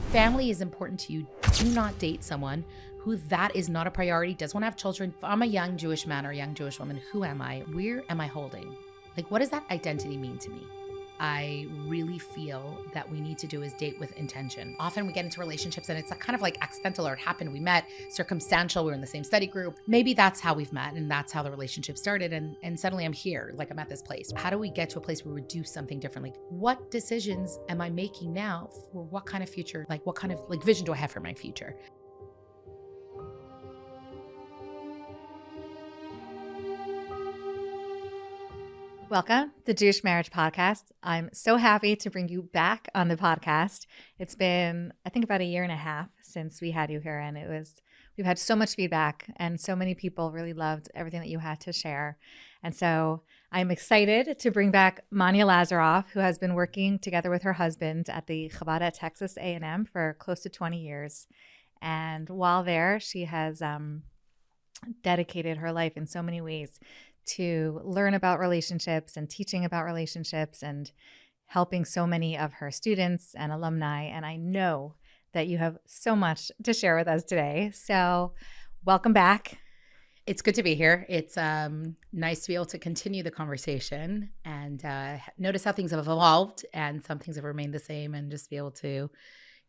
family is important to you, do not date someone who that is not a priority, doesn't want to have children. If I'm a young Jewish man or a young Jewish woman, who am I? Where am I holding? Like, what does that identity mean to me? I really feel that we need to do is date with intention. Often we get into relationships and it's kind of like accidental, or it happened, we met, circumstantial, we were in the same study group. Maybe that's how we've met and that's how the relationship started, and suddenly I'm here, like I'm at this place. How do we get to a place where we do something differently? What decisions am I making now for what kind of future, like what kind of like vision do I have for my future? Welcome to Jewish Marriage Podcast. I'm so happy to bring you back on the podcast. It's been, I think, about a year and a half since we had you here, and we've had so much feedback, and so many people really loved everything that you had to share. And so I'm excited to bring back Manya Lazaroff, who has been working together with her husband at the Chabad at Texas A&M for close to 20 years. And while there, she has dedicated her life in so many ways to learn about relationships and teaching about relationships and helping so many of her students and alumni. And I know that you have so much to share with us today. So welcome back. It's good to be here. It's nice to be able to continue the conversation and notice how things have evolved and some things have remained the same, and just be able to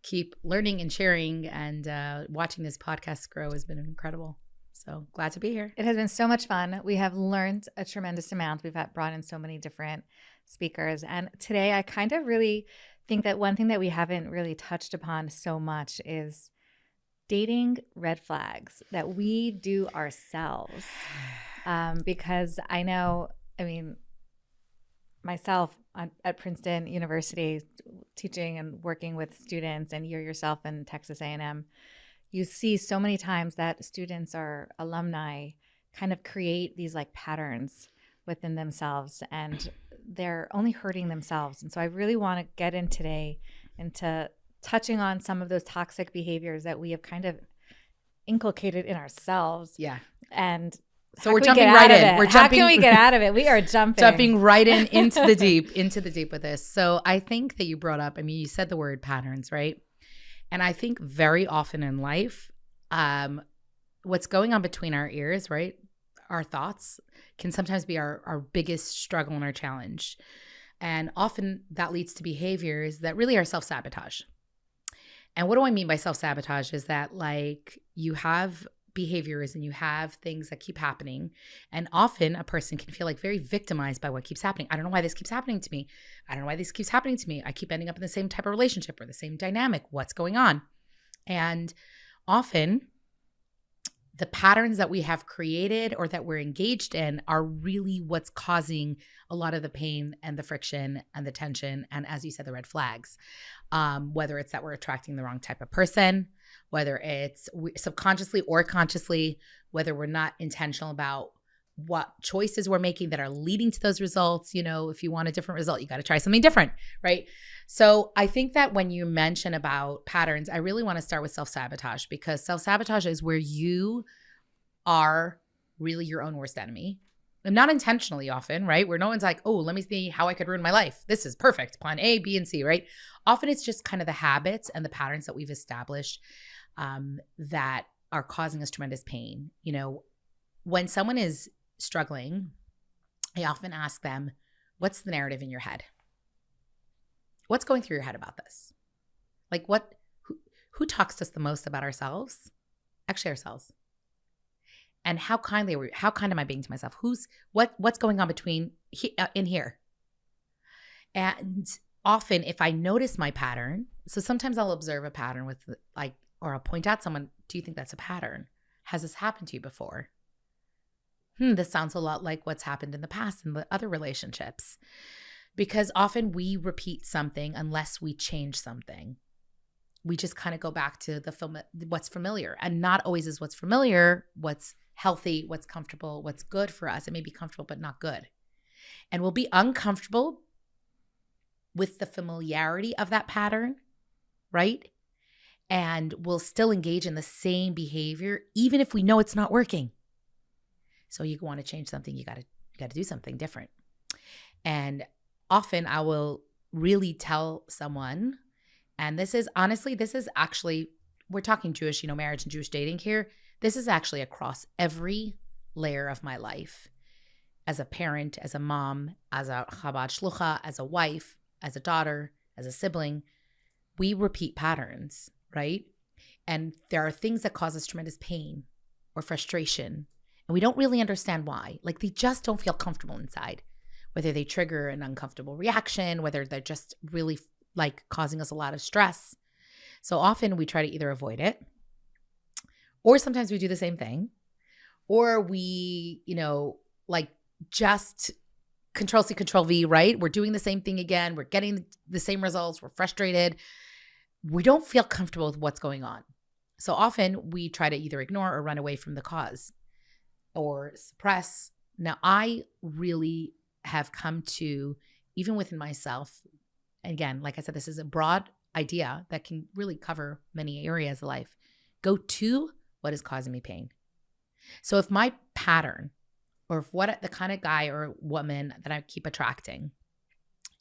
keep learning and sharing, and watching this podcast grow has been incredible. So glad to be here. It has been so much fun. We have learned a tremendous amount. We've brought in so many different speakers. And today I kind of really think that one thing that we haven't really touched upon so much is dating red flags that we do ourselves. Because I know, myself at Princeton University, teaching and working with students, and you're yourself in Texas A&M, you see so many times that students or alumni kind of create these like patterns within themselves, and they're only hurting themselves. And so I really want to get in today into touching on some of those toxic behaviors that we have kind of inculcated in ourselves. Yeah. And so we're jumping right in. How can we get out of it? We are jumping right into the deep with this. So I think that you brought up, you said the word patterns, right? And I think very often in life, what's going on between our ears, right, our thoughts, can sometimes be our biggest struggle and our challenge. And often that leads to behaviors that really are self-sabotage. And what do I mean by self-sabotage is that, like, you have behaviors and you have things that keep happening. And often a person can feel like very victimized by what keeps happening. I don't know why this keeps happening to me. I don't know why this keeps happening to me. I keep ending up in the same type of relationship or the same dynamic. What's going on? And often the patterns that we have created or that we're engaged in are really what's causing a lot of the pain and the friction and the tension. And as you said, the red flags, whether it's that we're attracting the wrong type of person, whether it's subconsciously or consciously, whether we're not intentional about what choices we're making that are leading to those results. You know, if you want a different result, you got to try something different, right? So I think that when you mention about patterns, I really want to start with self-sabotage, because self-sabotage is where you are really your own worst enemy. And not intentionally often, right? Where no one's like, oh, let me see how I could ruin my life. This is perfect. Plan A, B, and C, right? Often it's just kind of the habits and the patterns that we've established that are causing us tremendous pain. You know, when someone is struggling, I often ask them, what's the narrative in your head? What's going through your head about this? Like who talks to us the most about ourselves? Actually ourselves. And how kind am I being to myself? What's going on between in here? And often if I notice my pattern, so sometimes I'll observe a pattern with or I'll point out someone, do you think that's a pattern? Has this happened to you before? This sounds a lot like what's happened in the past in the other relationships. Because often we repeat something unless we change something. We just kind of go back to what's familiar. And not always is what's familiar what's healthy, what's comfortable, what's good for us. It may be comfortable, but not good. And we'll be uncomfortable with the familiarity of that pattern, right? And we'll still engage in the same behavior, even if we know it's not working. So you want to change something, you got to do something different. And often I will really tell someone And this is honestly, this is actually, we're talking Jewish, marriage and Jewish dating here. This is actually across every layer of my life. As a parent, as a mom, as a Chabad shlucha, as a wife, as a daughter, as a sibling, we repeat patterns, right? And there are things that cause us tremendous pain or frustration, and we don't really understand why. Like, they just don't feel comfortable inside, whether they trigger an uncomfortable reaction, whether they're just really like causing us a lot of stress. So often we try to either avoid it, or sometimes we do the same thing, or we, like just Control C, Control V, right? We're doing the same thing again. We're getting the same results. We're frustrated. We don't feel comfortable with what's going on. So often we try to either ignore or run away from the cause or suppress. Now, I really have come to, even within myself, again, like I said, this is a broad idea that can really cover many areas of life. Go to what is causing me pain. So if my pattern, or if what the kind of guy or woman that I keep attracting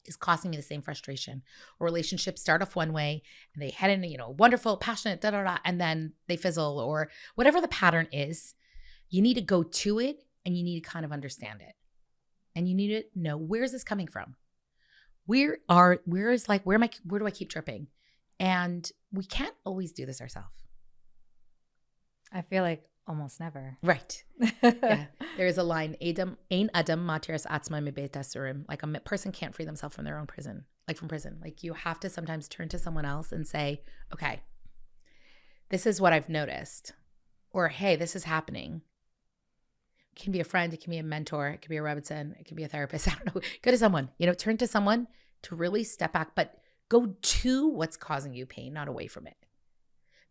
is causing me the same frustration, or relationships start off one way and they head in, wonderful, passionate, and then they fizzle, or whatever the pattern is, you need to go to it and you need to kind of understand it. And you need to know, where is this coming from? Where do I keep tripping? And we can't always do this ourselves. I feel like almost never. Right. Yeah. There is a line, Ein Adam matiras atzma mebeit asurim. Like, a person can't free themselves from their own prison, like from prison. Like, you have to sometimes turn to someone else and say, okay, this is what I've noticed. Or, hey, this is happening. It can be a friend. It can be a mentor. It can be a Rebbitzin. It can be a therapist. I don't know. Go to someone, turn to someone to really step back, but go to what's causing you pain, not away from it.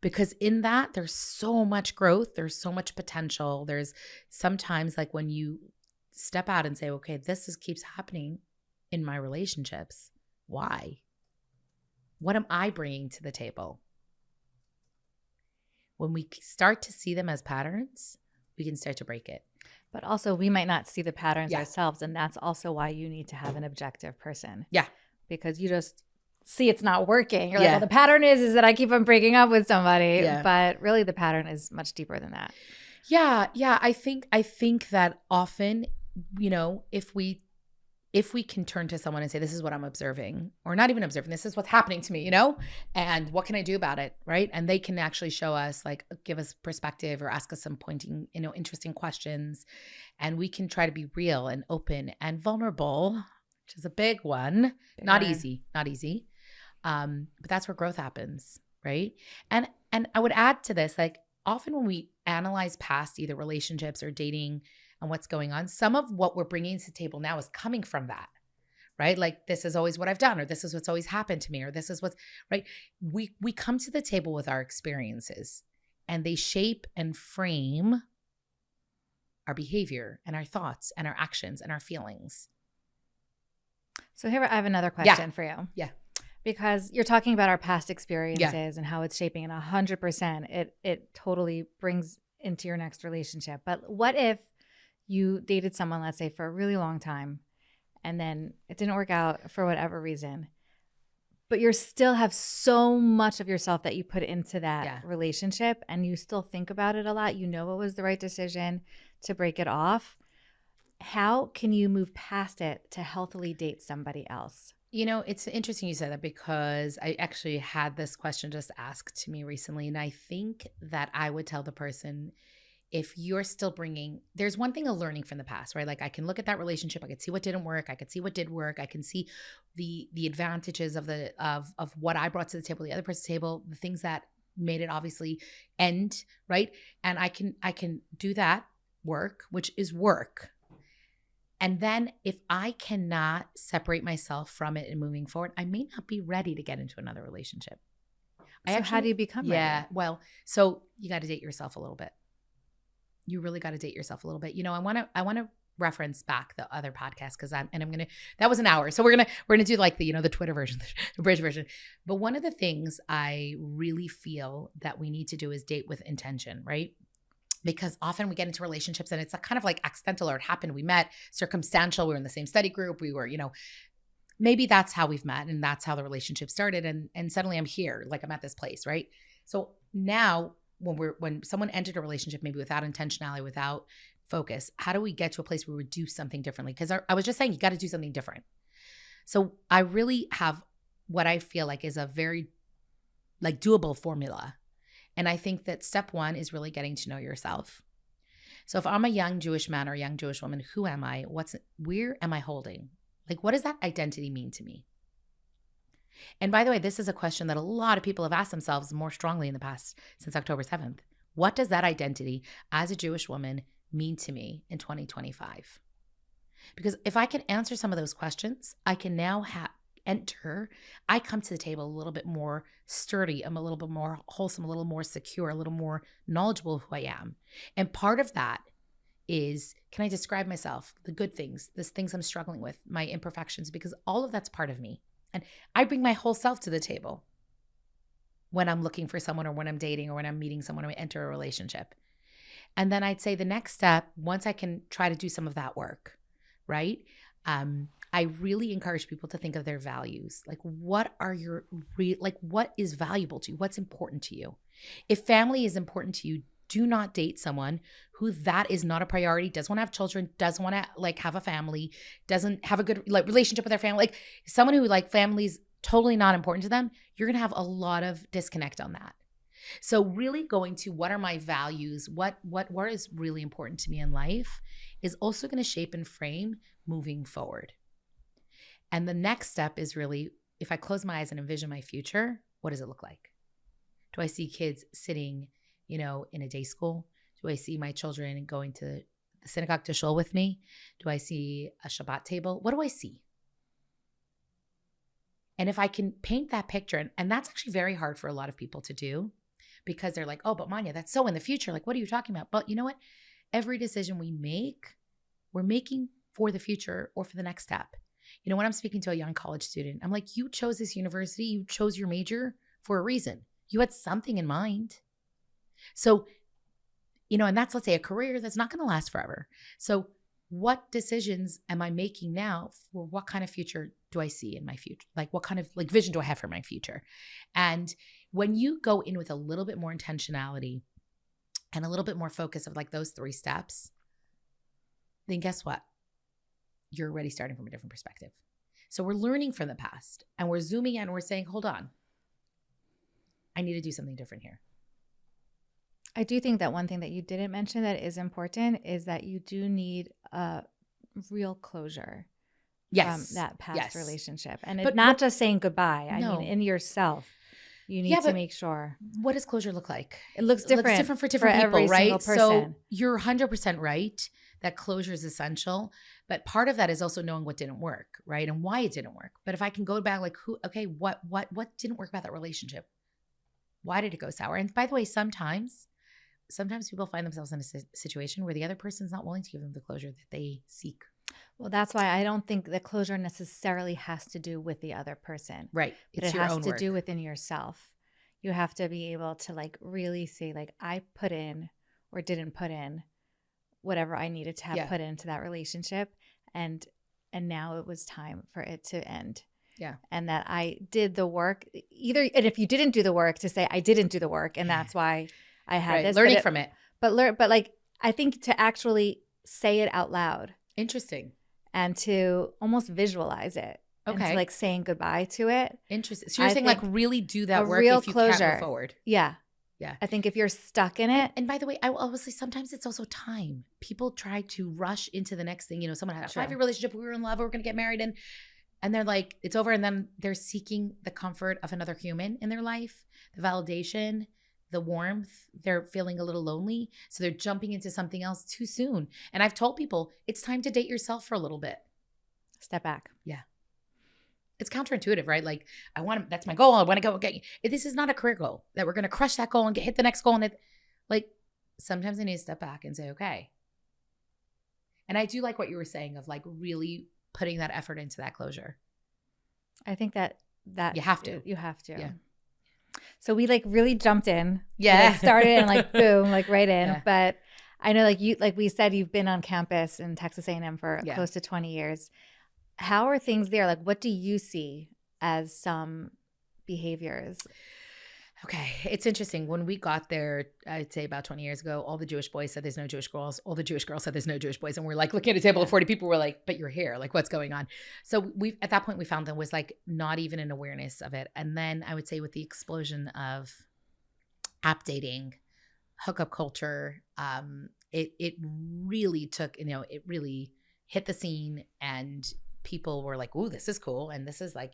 Because in that, there's so much growth. There's so much potential. There's sometimes, like, when you step out and say, okay, this keeps happening in my relationships. Why? What am I bringing to the table? When we start to see them as patterns, we can start to break it. But also, we might not see the patterns ourselves. And that's also why you need to have an objective person. Yeah. Because you just see it's not working. You're like, well, the pattern is that I keep on breaking up with somebody. Yeah. But really, the pattern is much deeper than that. Yeah. Yeah. I think that often, if we can turn to someone and say, this is what I'm observing, or not even observing, this is what's happening to me, and what can I do about it, right? And they can actually show us, like, give us perspective or ask us some pointing, interesting questions. And we can try to be real and open and vulnerable, which is a big one. Not easy. But that's where growth happens, right? And I would add to this, like, often when we analyze past either relationships or dating and what's going on, some of what we're bringing to the table now is coming from that, right? Like, this is always what I've done, or this is what's always happened to me, or this is what's, right? We come to the table with our experiences, and they shape and frame our behavior and our thoughts and our actions and our feelings. So here I have another question for you. Yeah. Because you're talking about our past experiences and how it's shaping, and 100%, it totally brings into your next relationship. But what if you dated someone, let's say, for a really long time, and then it didn't work out for whatever reason, but you still have so much of yourself that you put into that relationship, and you still think about it a lot. You know it was the right decision to break it off. How can you move past it to healthily date somebody else? It's interesting you said that, because I actually had this question just asked to me recently. And I think that I would tell the person, if you're still there's one thing of learning from the past, right? Like, I can look at that relationship. I could see what didn't work. I could see what did work. I can see the advantages of what I brought to the table, the other person's table, the things that made it obviously end, right? And I can do that work, which is work. And then if I cannot separate myself from it and moving forward, I may not be ready to get into another relationship. How do you become ready? Yeah, well, so you got to date yourself a little bit. You really got to date yourself a little bit. I want to reference back the other podcast, because that was an hour. So we're gonna do, like, the Twitter version, the bridge version. But one of the things I really feel that we need to do is date with intention, right? Because often we get into relationships and it's kind of like accidental, or it happened. We met, circumstantial. We were in the same study group. We were, maybe that's how we've met and that's how the relationship started. And suddenly I'm here, like I'm at this place, right? So now when someone entered a relationship, maybe without intentionality, without focus, how do we get to a place where we do something differently? Because I was just saying, you got to do something different. So I really have what I feel like is a very like doable formula. And I think that step one is really getting to know yourself. So if I'm a young Jewish man or a young Jewish woman, who am I? Where am I holding? Like, what does that identity mean to me? And by the way, this is a question that a lot of people have asked themselves more strongly in the past since October 7th. What does that identity as a Jewish woman mean to me in 2025? Because if I can answer some of those questions, I can now I come to the table a little bit more sturdy. I'm a little bit more wholesome, a little more secure, a little more knowledgeable of who I am. And part of that is, can I describe myself, the good things, the things I'm struggling with, my imperfections, because all of that's part of me. And I bring my whole self to the table when I'm looking for someone or when I'm dating or when I'm meeting someone or I enter a relationship. And then I'd say the next step, once I can try to do some of that work, right? I really encourage people to think of their values. Like, what are your what is valuable to you? What's important to you? If family is important to you, do not date someone who that is not a priority, doesn't want to have children, doesn't want to like have a family, doesn't have a good like relationship with their family. Like someone who like family's totally not important to them, you're going to have a lot of disconnect on that. So really going to what are my values, what is really important to me in life is also going to shape and frame moving forward. And the next step is really, if I close my eyes and envision my future, what does it look like? Do I see kids sitting, in a day school? Do I see my children going to the synagogue to shul with me? Do I see a Shabbat table? What do I see? And if I can paint that picture, and that's actually very hard for a lot of people to do because they're like, oh, but Manya, that's so in the future. Like, what are you talking about? But you know what? Every decision we make, we're making for the future or for the next step. When I'm speaking to a young college student, I'm like, you chose this university, you chose your major for a reason. You had something in mind. So, and that's, let's say, a career that's not going to last forever. So what decisions am I making now for what kind of future do I see in my future? Like what kind of like vision do I have for my future? And when you go in with a little bit more intentionality and a little bit more focus of like those 3 steps, then guess what? You're already starting from a different perspective. So we're learning from the past and we're zooming in and we're saying, hold on, I need to do something different here. I do think that one thing that you didn't mention that is important is that you do need a real closure from that past relationship. And it's not just saying goodbye. I mean, in yourself, you need to make sure. What does closure look like? It looks different. It looks different for different people, every right? Single person. So you're 100% right that closure is essential. But part of that is also knowing what didn't work, right? And why it didn't work. But if I can go back like, what didn't work about that relationship? Why did it go sour? And by the way, sometimes people find themselves in a situation where the other person's not willing to give them the closure that they seek. Well, that's why I don't think the closure necessarily has to do with the other person. Right. But it has to do within yourself. You have to be able to like really say like I put in or didn't put in whatever I needed to have put into that relationship. And now it was time for it to end. Yeah. And that I did the work and if you didn't do the work to say I didn't do the work and that's why I had this. Learning from it. But like I think to actually say it out loud. Interesting. And to almost visualize it. Okay. And to like saying goodbye to it. Interesting. So you're saying like really do that work if you can't move forward. Yeah. Yeah. I think if you're stuck in it. And by the way, I will always say sometimes it's also time. People try to rush into the next thing. Someone had a 5-year relationship. We were in love. We were going to get married. And they're like, it's over. And then they're seeking the comfort of another human in their life, the validation, the warmth. They're feeling a little lonely. So they're jumping into something else too soon. And I've told people it's time to date yourself for a little bit. Step back. Yeah. It's counterintuitive, right? Like that's my goal. I want to go get, this is not a career goal that we're going to crush that goal and hit the next goal. And sometimes I need to step back and say, okay. And I do like what you were saying of like really putting that effort into that closure. I think that you have to. You have to. Yeah. So we like really jumped in. Yeah. Started and like boom, like right in. Yeah. But I know like we said, you've been on campus in Texas A&M for close to 20 years. How are things there? Like, what do you see as some behaviors? Okay, it's interesting. When we got there, I'd say about 20 years ago, all the Jewish boys said there's no Jewish girls. All the Jewish girls said there's no Jewish boys. And we're like looking at a table of 40 people, we're like, but you're here. Like, what's going on? So we at that point, we found there was like not even an awareness of it. And then I would say with the explosion of app dating, hookup culture, it really took, it really hit the scene, and people were like, ooh, this is cool. And this is like,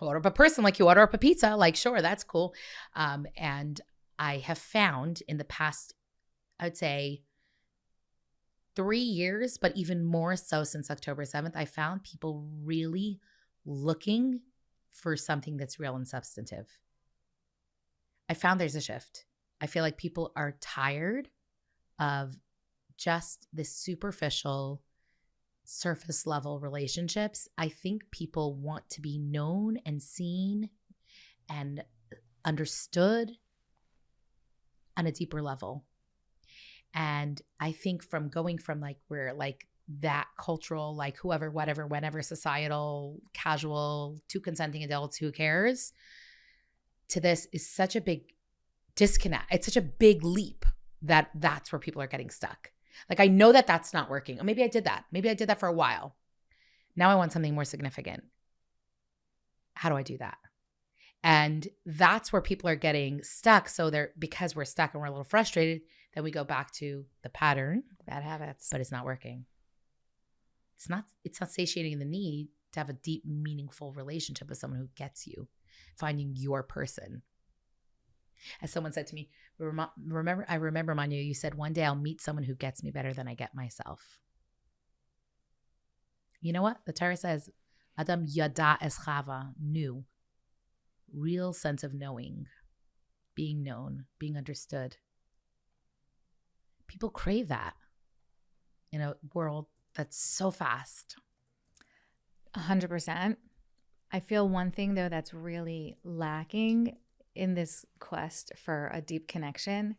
order up a person like you order up a pizza. Like, sure, that's cool. And I have found in the past, I would say 3 years, but even more so since October 7th, I found people really looking for something that's real and substantive. I found there's a shift. I feel like people are tired of just this superficial, surface level relationships. I think people want to be known and seen and understood on a deeper level. And I think from going from like we're like that cultural, like whoever, whatever, whenever, societal, casual, two consenting adults, who cares, to this is such a big disconnect. It's such a big leap that that's where people are getting stuck. Like, I know that that's not working. Or maybe I did that. Maybe I did that for a while. Now I want something more significant. How do I do that? And that's where people are getting stuck. So because we're stuck and we're a little frustrated, then we go back to the pattern. Bad habits. But it's not working. It's not satiating the need to have a deep, meaningful relationship with someone who gets you, finding your person. As someone said to me, I remember, Manya, you said, one day I'll meet someone who gets me better than I get myself. You know what? The Torah says, Adam yada es chava, knew. Real sense of knowing, being known, being understood. People crave that in a world that's so fast. 100%. I feel one thing, though, that's really lacking in this quest for a deep connection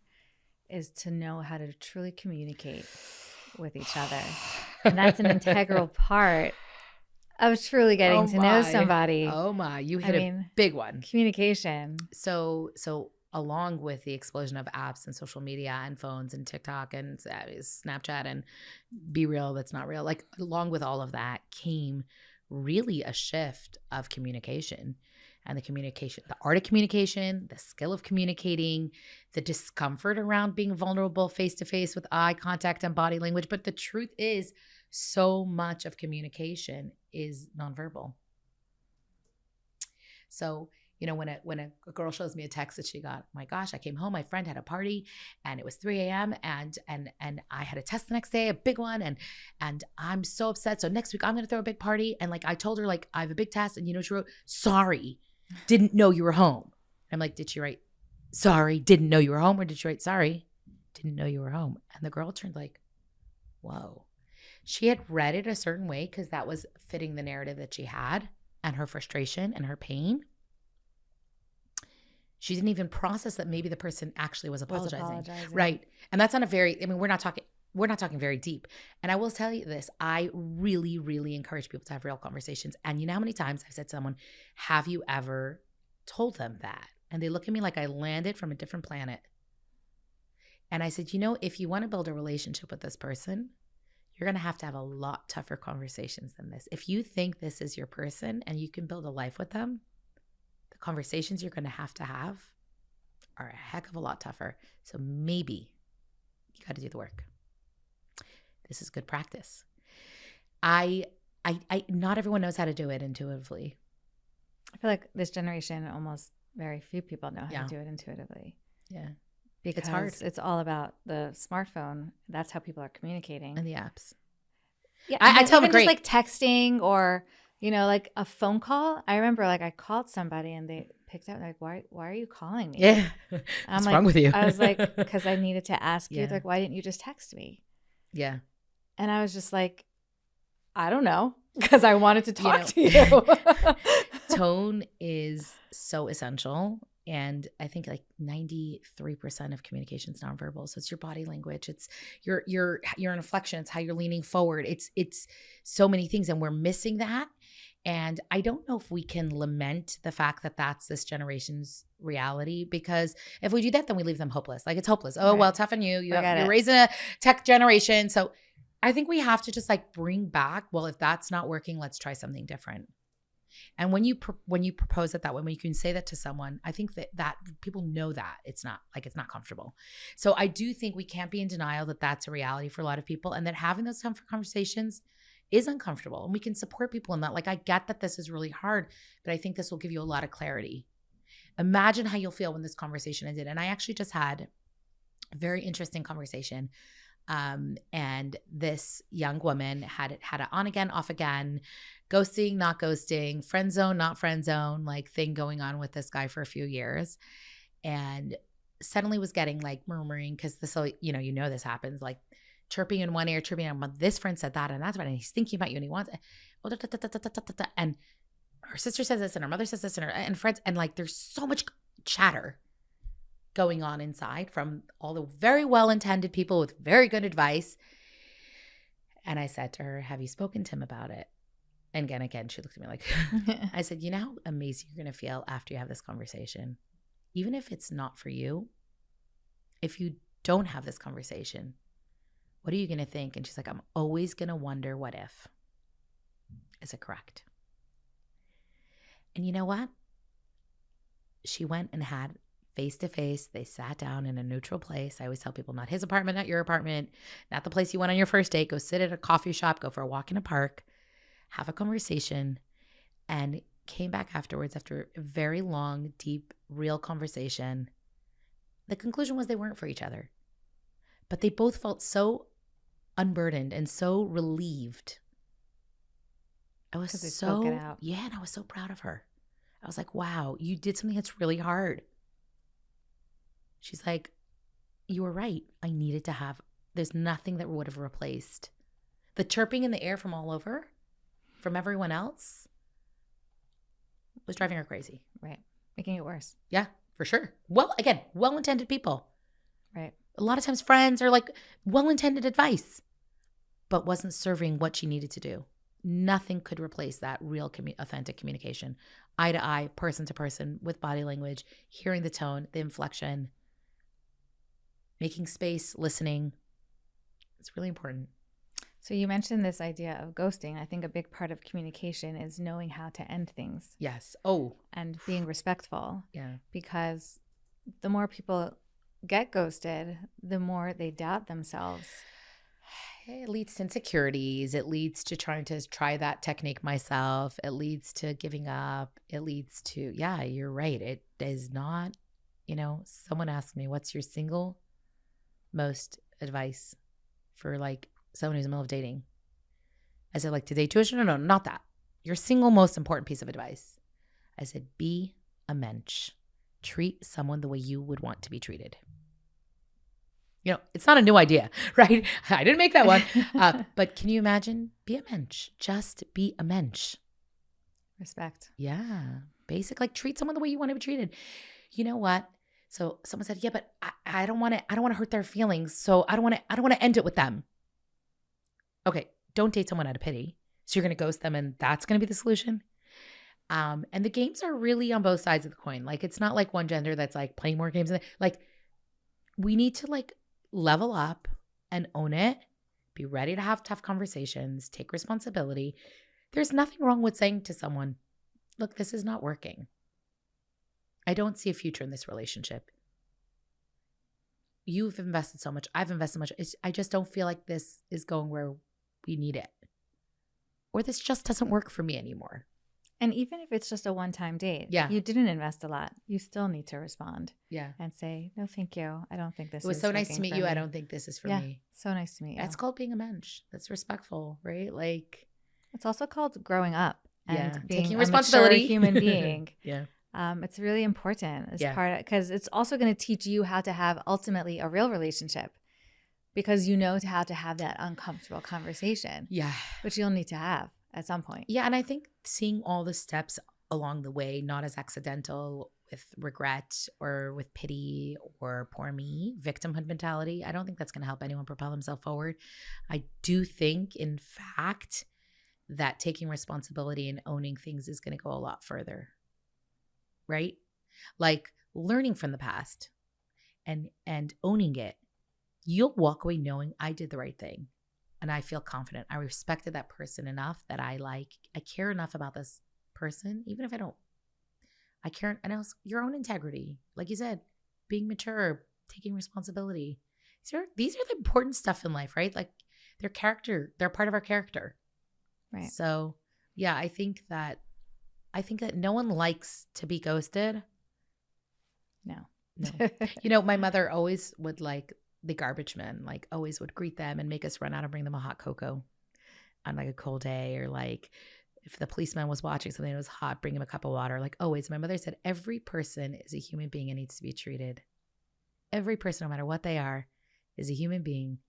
is to know how to truly communicate with each other. And that's an integral part of truly getting to know somebody. Oh my, you hit a big one. Communication. So along with the explosion of apps and social media and phones and TikTok and Snapchat and Be Real, that's not real, like along with all of that came really a shift of communication. And the art of communication, the skill of communicating, the discomfort around being vulnerable face-to-face with eye contact and body language. But the truth is, so much of communication is nonverbal. So, when a girl shows me a text that she got, my gosh, I came home, my friend had a party and it was 3 a.m. and I had a test the next day, a big one, and I'm so upset. So next week I'm going to throw a big party. And like I told her, like, I have a big test, and she wrote, sorry, didn't know you were home. I'm like, did she write sorry, didn't know you were home, or did she write sorry, didn't know you were home? And the girl turned like, whoa. She had read it a certain way because that was fitting the narrative that she had and her frustration and her pain. She didn't even process that maybe the person actually was apologizing. Right. And that's on a very, we're not talking very deep. And I will tell you this, I really, really encourage people to have real conversations. And you know how many times I've said to someone, have you ever told them that? And they look at me like I landed from a different planet. And I said, if you want to build a relationship with this person, you're going to have a lot tougher conversations than this. If you think this is your person and you can build a life with them, the conversations you're going to have are a heck of a lot tougher. So maybe you got to do the work. This is good practice. I not everyone knows how to do it intuitively. I feel like this generation, almost very few people know how to do it intuitively. Yeah. Because it's hard. It's all about the smartphone. That's how people are communicating. And the apps. Yeah. I tell them, just like texting or, like a phone call. I remember like I called somebody and they picked up like, why are you calling me? Yeah. What's wrong with you? I was like, because I needed to ask you, like, why didn't you just text me? Yeah. And I was just like, I don't know, because I wanted to talk to you. Tone is so essential. And I think like 93% of communication is nonverbal. So it's your body language. It's your inflection. It's how you're leaning forward. It's so many things. And we're missing that. And I don't know if we can lament the fact that that's this generation's reality, because if we do that, then we leave them hopeless. Like, it's hopeless. Oh, well, tough on you. You're raising a tech generation. So I think we have to just like bring back, well, if that's not working, let's try something different. And when you propose it that way, when you can say that to someone, I think that people know that it's not comfortable. So I do think we can't be in denial that that's a reality for a lot of people, and that having those tough conversations is uncomfortable, and we can support people in that. Like, I get that this is really hard, but I think this will give you a lot of clarity. Imagine how you'll feel when this conversation ended. And I actually just had a very interesting conversation. And this young woman had an on again, off again, ghosting, not ghosting, friend zone, not friend zone, like thing going on with this guy for a few years. And suddenly was getting like murmuring, because this, this happens, like chirping in one ear, chirping in one. This friend said that, and that's right. And he's thinking about you, and he wants it. And her sister says this, and her mother says this, and friends, and like there's so much chatter going on inside from all the very well-intended people with very good advice. And I said to her, have you spoken to him about it? And again, she looked at me like, I said, you know how amazing you're going to feel after you have this conversation? Even if it's not for you, if you don't have this conversation, what are you going to think? And she's like, I'm always going to wonder, what if? Is it correct? And you know what? She went and had face-to-face. They sat down in a neutral place. I always tell people, not his apartment, not your apartment, not the place you went on your first date. Go sit at a coffee shop, go for a walk in a park, have a conversation, and came back afterwards after a very long, deep, real conversation. The conclusion was they weren't for each other, but they both felt so unburdened and so relieved. I was so, and I was so proud of her. I was like, wow, you did something that's really hard. She's like, you were right. I needed to have, there's nothing that would have replaced the chirping in the air from all over, from everyone else, was driving her crazy. Right. Making it worse. Yeah, for sure. Well, again, well-intended people. Right. A lot of times friends are like well-intended advice, but wasn't serving what she needed to do. Nothing could replace that real authentic communication, eye to eye, person to person, with body language, hearing the tone, the inflection, making space, listening. It's really important. So you mentioned this idea of ghosting. I think a big part of communication is knowing how to end things. Yes. Oh. And being respectful. Yeah. Because the more people get ghosted, the more they doubt themselves. It leads to insecurities. It leads to trying to try that technique myself. It leads to giving up. It leads to, yeah, you're right. It is not, someone asked me, what's your single most advice for like someone who's in the middle of dating? I said, like, to date tuition? No, not that. Your single most important piece of advice. I said, be a mensch. Treat someone the way you would want to be treated. It's not a new idea, right? I didn't make that one. But can you imagine? Be a mensch. Just be a mensch. Respect. Yeah. Basic, like, treat someone the way you want to be treated. You know what? So someone said, yeah, but I don't want to hurt their feelings. So I don't want to end it with them. Okay. Don't date someone out of pity. So you're going to ghost them, and that's going to be the solution. And the games are really on both sides of the coin. Like, it's not like one gender that's like playing more games. Like, we need to like level up and own it. Be ready to have tough conversations. Take responsibility. There's nothing wrong with saying to someone, look, this is not working. I don't see a future in this relationship. You've invested so much. I've invested much. I just don't feel like this is going where we need it. Or this just doesn't work for me anymore. And even if it's just a one-time date, you didn't invest a lot, you still need to respond. Yeah. And say, no, thank you. I don't think this is It was so nice to meet you. I don't think this is for me. So nice to meet you. That's called being a mensch. That's respectful, right? Like, it's also called growing up and being taking responsibility. A mature human being. Yeah. It's really important as part of, because it's also going to teach you how to have ultimately a real relationship, because you know how to have that uncomfortable conversation. Yeah. Which you'll need to have at some point. Yeah. And I think seeing all the steps along the way, not as accidental, with regret or with pity or poor me, victimhood mentality, I don't think that's going to help anyone propel themselves forward. I do think, in fact, that taking responsibility and owning things is going to go a lot further, right? Like learning from the past and owning it. You'll walk away knowing I did the right thing and I feel confident. I respected that person enough that I care enough about this person, even if I care. And also your own integrity, like you said, being mature, taking responsibility. These are the important stuff in life, right? Like their character, they're part of our character. Right. So yeah, I think that no one likes to be ghosted. No. My mother always would the garbage men, always would greet them and make us run out and bring them a hot cocoa on a cold day, or if the policeman was watching something that was hot, bring him a cup of water. Always. My mother said every person is a human being and needs to be treated. Every person, no matter what they are, is a human being.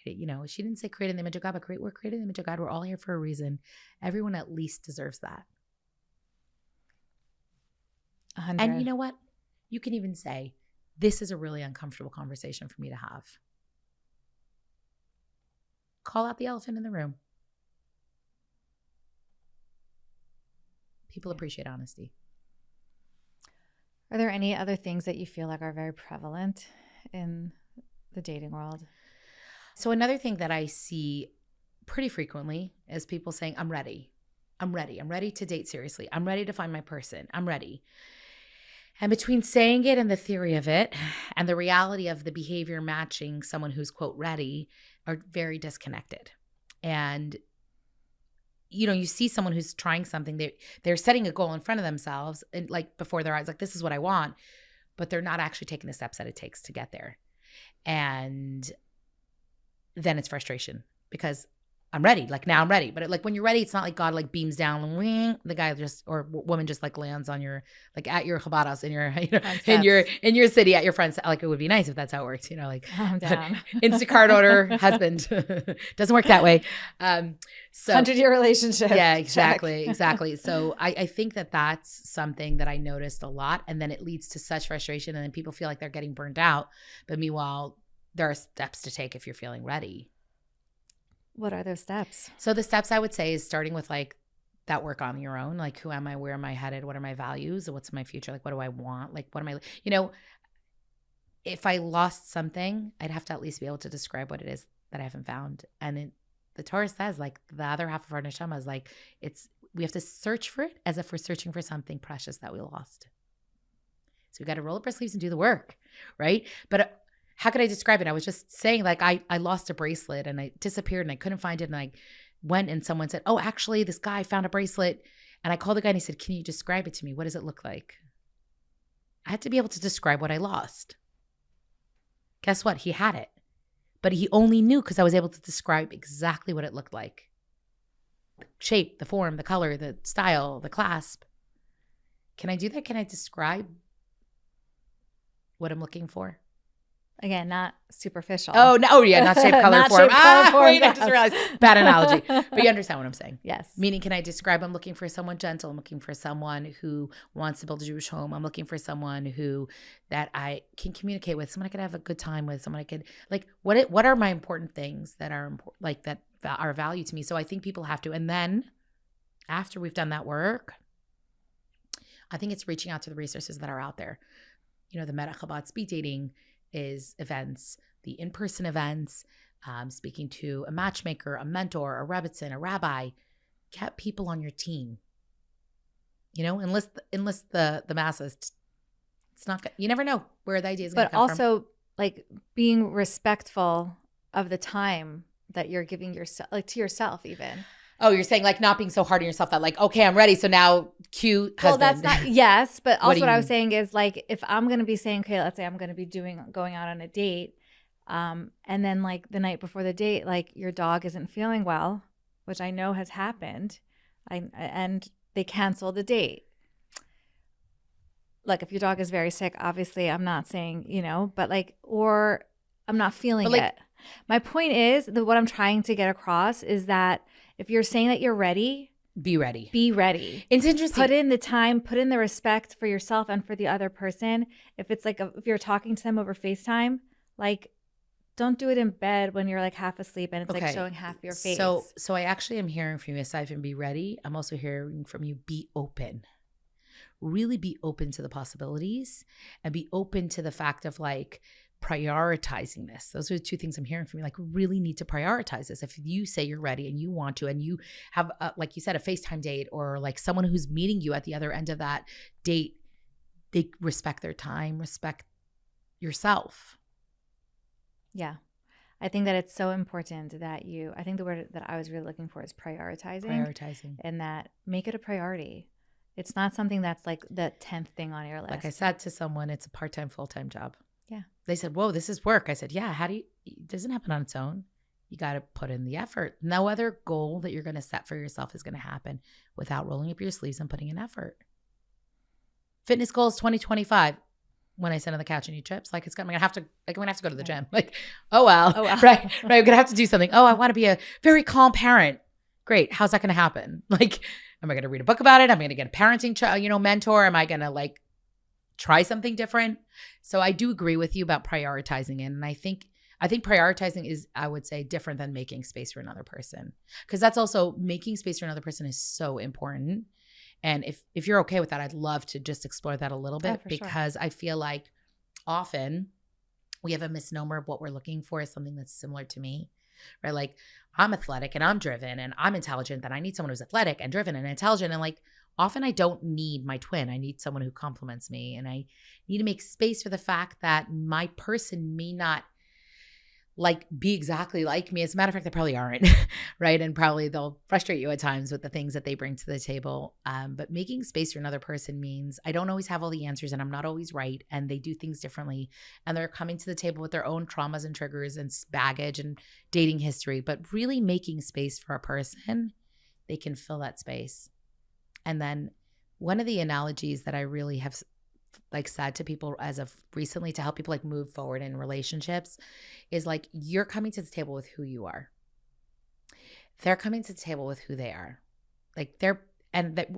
She didn't say created in the image of God, but we're created in the image of God. We're all here for a reason. Everyone at least deserves that. 100. And you know what? You can even say, this is a really uncomfortable conversation for me to have. Call out the elephant in the room. People appreciate honesty. Are there any other things that you feel like are very prevalent in the dating world? So another thing that I see pretty frequently is people saying, I'm ready. I'm ready. I'm ready to date seriously. I'm ready to find my person. I'm ready. And between saying it and the theory of it and the reality of the behavior matching someone who's, quote, ready, are very disconnected. And, you see someone who's trying something, they're setting a goal in front of themselves and before their eyes, this is what I want, but they're not actually taking the steps that it takes to get there. And then it's frustration because I'm ready. Now I'm ready. But when you're ready, it's not like God beams down and the guy or woman just lands on your, at your Chabad house in your, in your city at your friend's. It would be nice if that's how it works, I'm down. Instacart order, husband. Doesn't work that way. So 100-year relationship. Yeah, exactly. Exactly. So I think that that's something that I noticed a lot. And then it leads to such frustration. And then people feel like they're getting burned out. But meanwhile, there are steps to take if you're feeling ready. What are those steps? So the steps I would say is starting with that work on your own. Who am I? Where am I headed? What are my values? What's my future? What do I want? What am I, if I lost something, I'd have to at least be able to describe what it is that I haven't found. And the Torah says the other half of our neshama is we have to search for it as if we're searching for something precious that we lost. So we got to roll up our sleeves and do the work, right? But how could I describe it? I was just saying I lost a bracelet and I disappeared and I couldn't find it. And I went and someone said, oh, actually this guy found a bracelet. And I called the guy and he said, can you describe it to me? What does it look like? I had to be able to describe what I lost. Guess what? He had it. But he only knew because I was able to describe exactly what it looked like. The shape, the form, the color, the style, the clasp. Can I do that? Can I describe what I'm looking for? Again, not superficial. Oh, no. Oh, yeah. Not shape, color, Not form. shape, color, form, Wait, yes. I just realized. Bad analogy. But you understand what I'm saying. Yes. Meaning, can I describe I'm looking for someone gentle. I'm looking for someone who wants to build a Jewish home. I'm looking for someone that I can communicate with, someone I could have a good time with, someone I could, what are my important things that are important, that are value to me? So I think people have to. And then after we've done that work, I think it's reaching out to the resources that are out there. The Meta Chabad speed dating is events, the in-person events, speaking to a matchmaker, a mentor, a rebbitzin, a rabbi. Get people on your team. Enlist the masses. It's not good. You never know where the idea is going to come from. But also, being respectful of the time that you're giving yourself, to yourself even. Oh, you're saying not being so hard on yourself that okay, I'm ready. So now cue husband. Well, that's not, yes. But also what I was mean? saying is if I'm going to be saying, okay, let's say I'm going to be going out on a date. And then the night before the date, your dog isn't feeling well, which I know has happened. And they cancel the date. If your dog is very sick, obviously I'm not saying, but or I'm not feeling it. My point is that what I'm trying to get across is that if you're saying that you're ready, be ready. Be ready. It's interesting. Put in the time, put in the respect for yourself and for the other person. If it's if you're talking to them over FaceTime, don't do it in bed when you're like half asleep and it's like Okay. showing half your face. So I actually am hearing from you, aside from be ready, I'm also hearing from you, be open. Really be open to the possibilities and be open to the fact of like prioritizing this. Those are the two things I'm hearing from you. Like, really need to prioritize this. If you say you're ready and you want to, and you have, like you said, a FaceTime date, or like someone who's meeting you at the other end of that date, they respect their time, respect yourself. Yeah. I think that it's so important that I think the word that I was really looking for is prioritizing. And that make it a priority. It's not something that's like the 10th thing on your list. Like I said to someone, it's a part-time, full-time job. Yeah. They said, whoa, this is work. I said, yeah, it doesn't happen on its own. You got to put in the effort. No other goal that you're going to set for yourself is going to happen without rolling up your sleeves and putting in effort. Fitness goals 2025. When I sit on the couch and eat chips, like I'm gonna have to go to the gym. Like, oh well. right. I'm gonna have to do something. Oh, I want to be a very calm parent. Great. How's that gonna happen? Like, am I gonna read a book about it? Am I gonna get a parenting, mentor? Am I gonna like try something different? So I do agree with you about prioritizing it, and I think prioritizing is, I would say, different than making space for another person, because that's also, making space for another person is so important. And if you're okay with that, I'd love to just explore that a little bit, because I feel like often we have a misnomer of what we're looking for as something that's similar to me, right? Like, I'm athletic and I'm driven and I'm intelligent, then I need someone who's athletic and driven and intelligent. And like, often I don't need my twin. I need someone who complements me, and I need to make space for the fact that my person may not like be exactly like me. As a matter of fact, they probably aren't, right? And probably they'll frustrate you at times with the things that they bring to the table. But making space for another person means I don't always have all the answers, and I'm not always right, and they do things differently, and they're coming to the table with their own traumas and triggers and baggage and dating history. But really making space for a person, they can fill that space. And then one of the analogies that I really have like said to people as of recently to help people like move forward in relationships is like, you're coming to the table with who you are. They're coming to the table with who they are. Like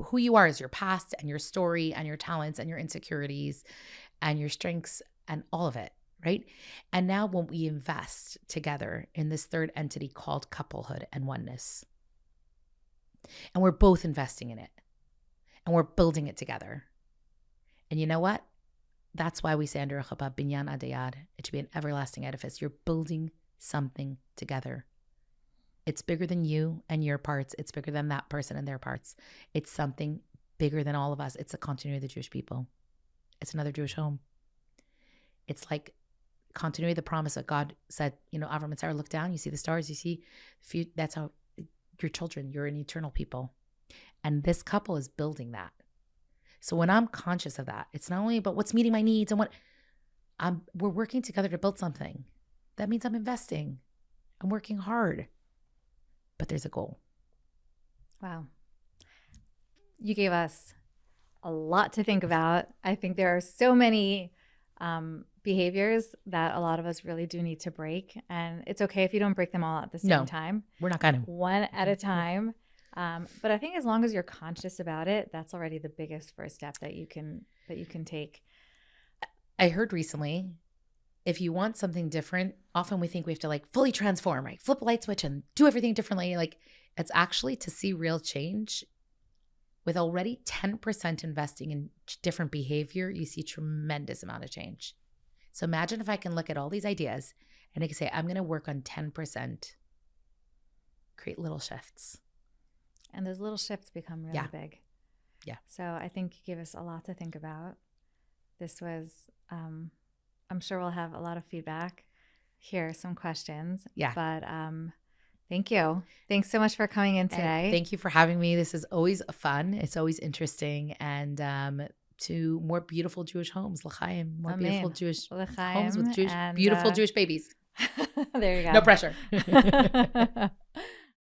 who you are is your past and your story and your talents and your insecurities and your strengths and all of it, right? And now when we invest together in this third entity called couplehood and oneness, and we're both investing in it and we're building it together. And you know what? That's why we say under Chabad, binyan adayad, it should be an everlasting edifice. You're building something together. It's bigger than you and your parts. It's bigger than that person and their parts. It's something bigger than all of us. It's the continuity of the Jewish people. It's another Jewish home. It's like continuity of the promise that God said, Avram and Sarah, look down, you see the stars, you see, that's how your children, you're an eternal people. And this couple is building that. So when I'm conscious of that, it's not only about what's meeting my needs and we're working together to build something. That means I'm investing. I'm working hard. But there's a goal. Wow. You gave us a lot to think about. I think there are so many behaviors that a lot of us really do need to break. And it's okay if you don't break them all at the same time. We're not going to. One at a time. But I think as long as you're conscious about it, that's already the biggest first step that you can take. I heard recently, if you want something different, often we think we have to like fully transform, right? Flip a light switch and do everything differently. Like, it's actually to see real change with already 10% investing in different behavior, you see tremendous amount of change. So imagine if I can look at all these ideas and I can say, I'm going to work on 10%, create little shifts. And those little shifts become really big. Yeah. So I think you gave us a lot to think about. This was, I'm sure we'll have a lot of feedback, hear some questions. Yeah. But thank you. Thanks so much for coming in today. And thank you for having me. This is always fun. It's always interesting. And to more beautiful Jewish homes, l'chaim, more beautiful Jewish homes with beautiful Jewish babies. There you go. No pressure.